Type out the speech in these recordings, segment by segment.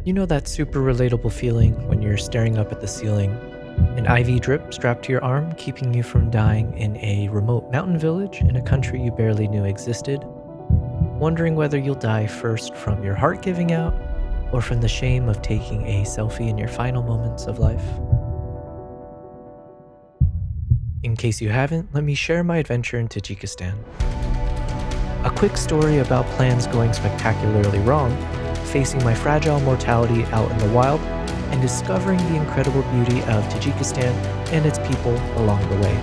You know that super relatable feeling when you're staring up at the ceiling, an IV drip strapped to your arm, keeping you from dying in a remote mountain village in a country you barely knew existed, wondering whether you'll die first from your heart giving out or from the shame of taking a selfie in your final moments of life? In case you haven't, let me share my adventure in Tajikistan. A quick story about plans going spectacularly wrong, facing my fragile mortality out in the wild, and discovering the incredible beauty of Tajikistan and its people along the way.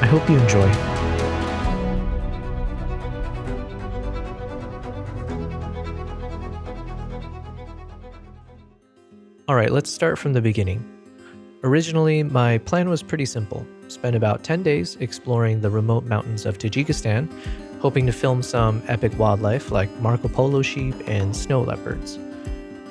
I hope you enjoy. Alright, let's start from the beginning. Originally, my plan was pretty simple. Spend about 10 days exploring the remote mountains of Tajikistan, hoping to film some epic wildlife like Marco Polo sheep and snow leopards.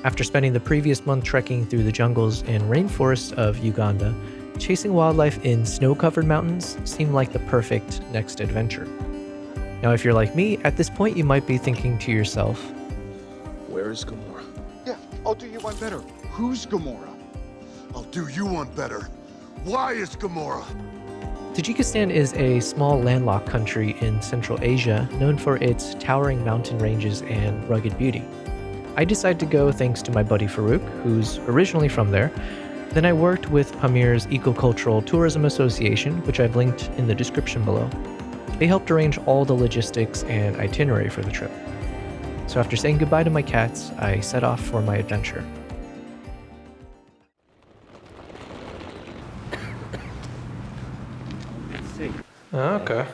After spending the previous month trekking through the jungles and rainforests of Uganda, chasing wildlife in snow-covered mountains seemed like the perfect next adventure. Now, if you're like me, at this point you might be thinking to yourself, Where is Gamora? Yeah, I'll do you one better. Who's Gamora? I'll do you one better. Why is Gamora? Tajikistan is a small landlocked country in Central Asia known for its towering mountain ranges and rugged beauty. I decided to go thanks to my buddy Farouk, who's originally from there. Then I worked with Pamir's Ecocultural Tourism Association, which I've linked in the description below. They helped arrange all the logistics and itinerary for the trip. So after saying goodbye to my cats, I set off for my adventure. Okay.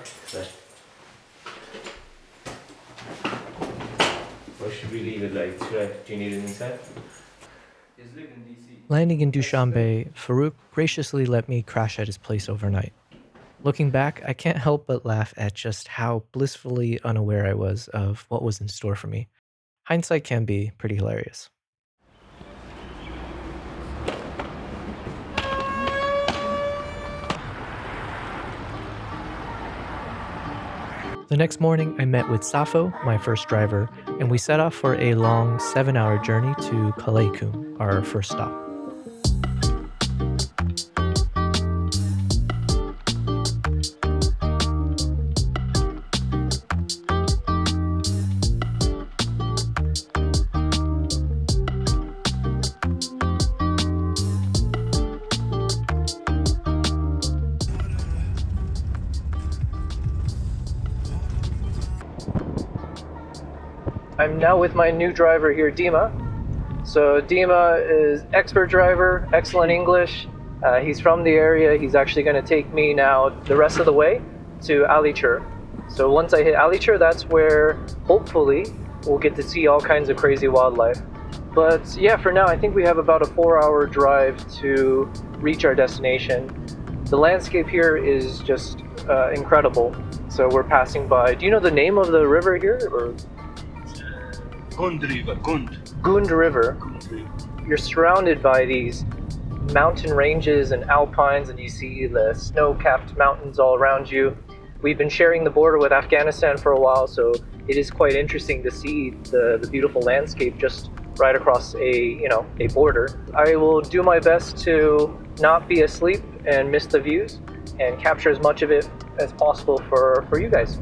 Or should we leave it like, do you need it inside? Landing in Dushanbe, Farouk graciously let me crash at his place overnight. Looking back, I can't help but laugh at just how blissfully unaware I was of what was in store for me. Hindsight can be pretty hilarious. The next morning, I met with Safo, my first driver, and we set off for a long 7-hour journey to Kaleikum, our first stop. I'm now with my new driver here, Dima. So Dima is expert driver, excellent English. He's from the area. He's actually going to take me now the rest of the way to Alichur. So once I hit Alichur, that's where hopefully we'll get to see all kinds of crazy wildlife. But yeah, for now, I think we have about a 4-hour drive to reach our destination. The landscape here is just incredible. So we're passing by. Do you know the name of the river here? Or Gund River, Gund River. You're surrounded by these mountain ranges and alpines, and you see the snow-capped mountains all around you. We've been sharing the border with Afghanistan for a while, so it is quite interesting to see the beautiful landscape just right across a border. I will do my best to not be asleep and miss the views and capture as much of it as possible for you guys.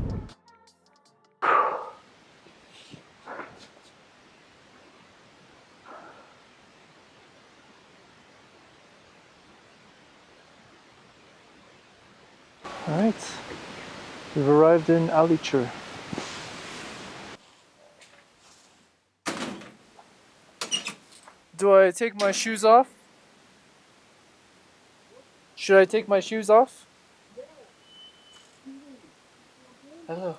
All right, we've arrived in Alichur. Do I take my shoes off? Should I take my shoes off? Hello.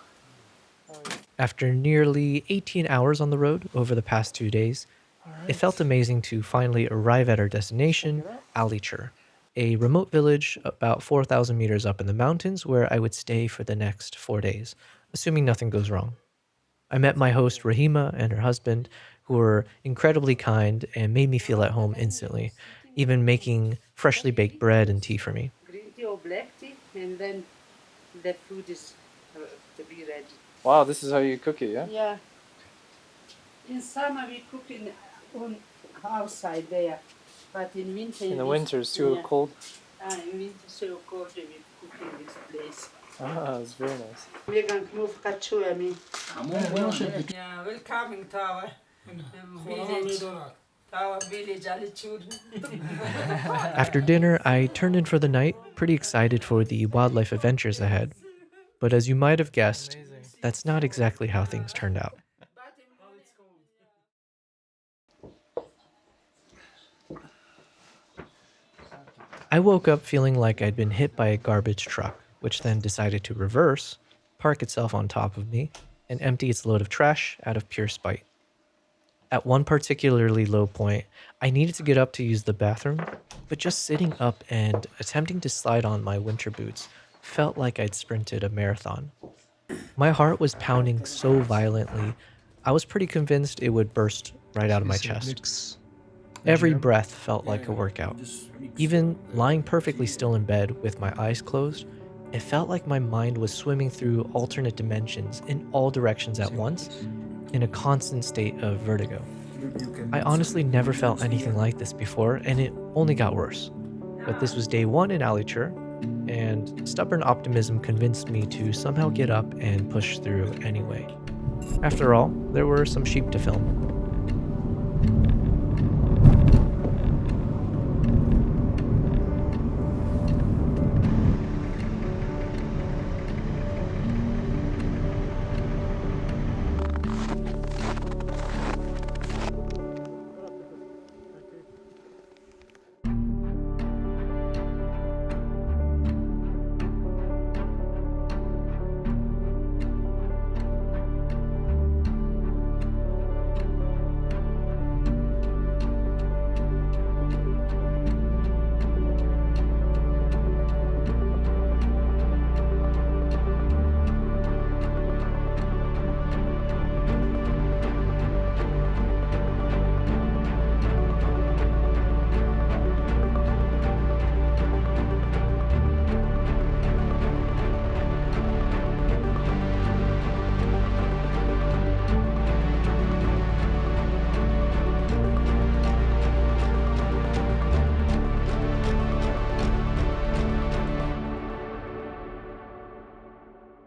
After nearly 18 hours on the road over the past 2 days, it felt amazing to finally arrive at our destination, Alichur, a remote village about 4,000 meters up in the mountains where I would stay for the next 4 days, assuming nothing goes wrong. I met my host Raheema and her husband, who were incredibly kind and made me feel at home instantly, even making freshly baked bread and tea for me. Green tea or black tea, and then the food is to be ready. Wow, this is how you cook it, yeah? Yeah. In summer we cook on outside there, but in winter. In the winter, it's too cold. In winter, so cold we cook in this place. Ah, it's very nice. We can move kachu, me. Yeah, welcome to our village. Our village, Alichur. After dinner, I turned in for the night, pretty excited for the wildlife adventures ahead. But as you might have guessed, that's not exactly how things turned out. I woke up feeling like I'd been hit by a garbage truck, which then decided to reverse, park itself on top of me, and empty its load of trash out of pure spite. At one particularly low point, I needed to get up to use the bathroom, but just sitting up and attempting to slide on my winter boots felt like I'd sprinted a marathon. My heart was pounding so violently, I was pretty convinced it would burst right out of my chest. Every breath felt like a workout. Even lying perfectly still in bed with my eyes closed, it felt like my mind was swimming through alternate dimensions in all directions at once, in a constant state of vertigo. I honestly never felt anything like this before, and it only got worse. But this was day one in Alichur, and stubborn optimism convinced me to somehow get up and push through anyway. After all, there were some sheep to film.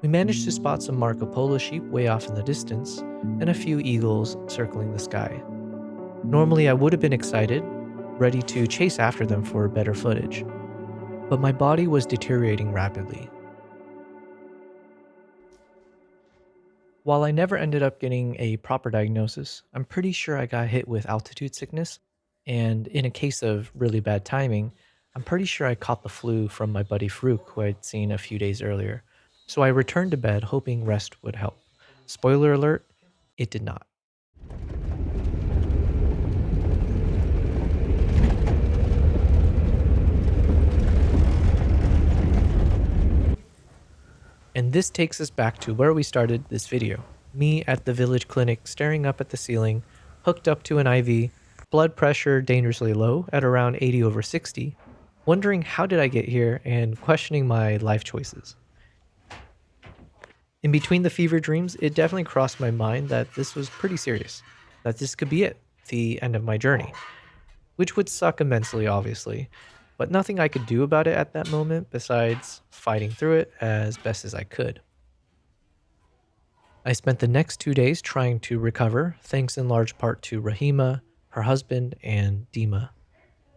We managed to spot some Marco Polo sheep way off in the distance, and a few eagles circling the sky. Normally, I would have been excited, ready to chase after them for better footage, but my body was deteriorating rapidly. While I never ended up getting a proper diagnosis, I'm pretty sure I got hit with altitude sickness, and in a case of really bad timing, I'm pretty sure I caught the flu from my buddy Farouk, who I'd seen a few days earlier. So I returned to bed hoping rest would help. Spoiler alert, it did not. And this takes us back to where we started this video. Me at the village clinic staring up at the ceiling, hooked up to an IV, blood pressure dangerously low at around 80/60, wondering how did I get here and questioning my life choices. In between the fever dreams, it definitely crossed my mind that this was pretty serious, that this could be it, the end of my journey, which would suck immensely, obviously, but nothing I could do about it at that moment besides fighting through it as best as I could. I spent the next 2 days trying to recover, thanks in large part to Raheema, her husband, and Dima.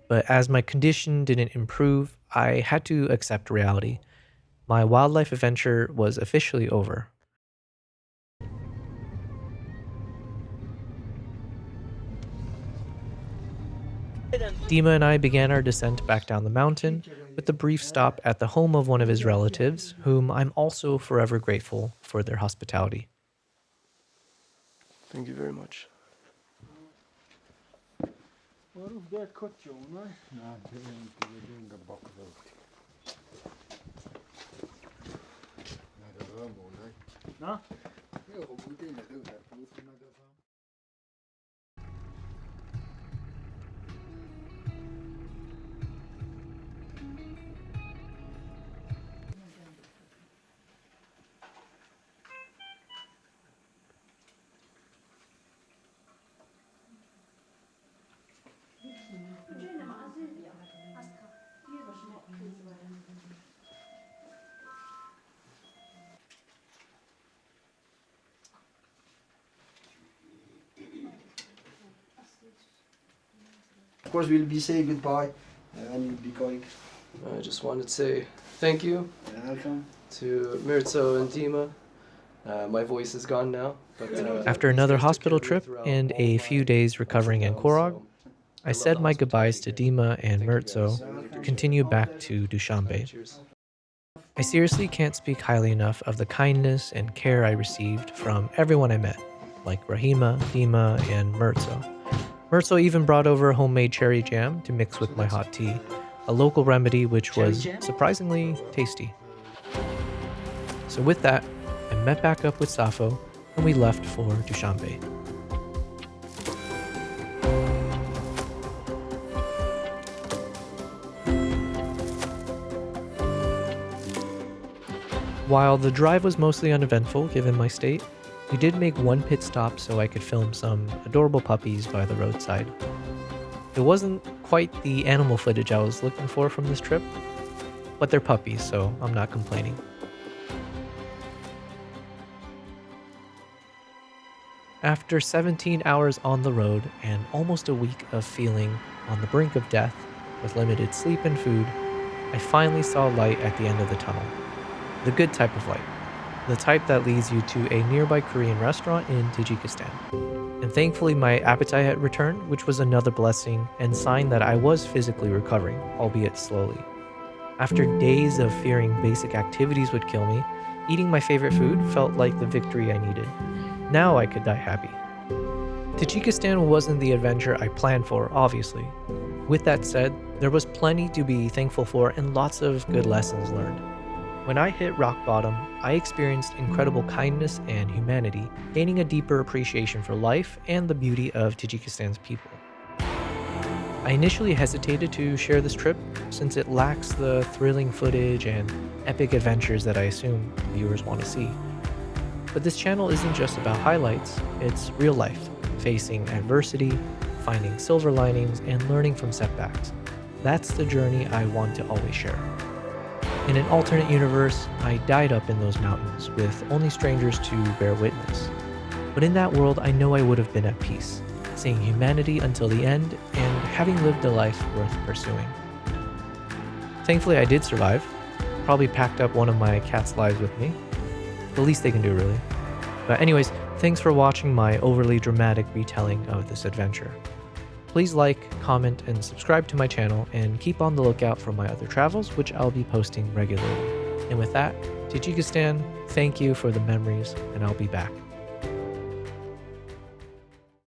But as my condition didn't improve, I had to accept reality. My wildlife adventure was officially over. Dima and I began our descent back down the mountain, with a brief stop at the home of one of his relatives, whom I'm also forever grateful for their hospitality. Thank you very much. Of course, we'll be saying goodbye and you'll be going. I just wanted to say thank you Welcome. to Mirzo and Dima. My voice is gone now. But, After another hospital trip and a few days recovering in Korog, I said my goodbyes to Dima and Mirzo to continue back to Dushanbe. I seriously can't speak highly enough of the kindness and care I received from everyone I met, like Raheema, Dima, and Mirzo. Mirzo even brought over homemade cherry jam to mix with my hot tea, a local remedy which was surprisingly tasty. So with that, I met back up with Safo and we left for Dushanbe. While the drive was mostly uneventful given my state, we did make one pit stop so I could film some adorable puppies by the roadside. It wasn't quite the animal footage I was looking for from this trip, but they're puppies, so I'm not complaining. After 17 hours on the road and almost a week of feeling on the brink of death with limited sleep and food, I finally saw light at the end of the tunnel. The good type of light. The type that leads you to a nearby Korean restaurant in Tajikistan. And thankfully my appetite had returned, which was another blessing and sign that I was physically recovering, albeit slowly. After days of fearing basic activities would kill me, eating my favorite food felt like the victory I needed. Now I could die happy. Tajikistan wasn't the adventure I planned for, obviously. With that said, there was plenty to be thankful for and lots of good lessons learned. When I hit rock bottom, I experienced incredible kindness and humanity, gaining a deeper appreciation for life and the beauty of Tajikistan's people. I initially hesitated to share this trip since it lacks the thrilling footage and epic adventures that I assume viewers want to see. But this channel isn't just about highlights, it's real life, facing adversity, finding silver linings, and learning from setbacks. That's the journey I want to always share. In an alternate universe, I died up in those mountains with only strangers to bear witness. But in that world, I know I would have been at peace, seeing humanity until the end and having lived a life worth pursuing. Thankfully, I did survive. Probably packed up one of my cat's lives with me. The least they can do, really. But anyways, thanks for watching my overly dramatic retelling of this adventure. Please like, comment, and subscribe to my channel, and keep on the lookout for my other travels, which I'll be posting regularly. And with that, Tajikistan, thank you for the memories, and I'll be back.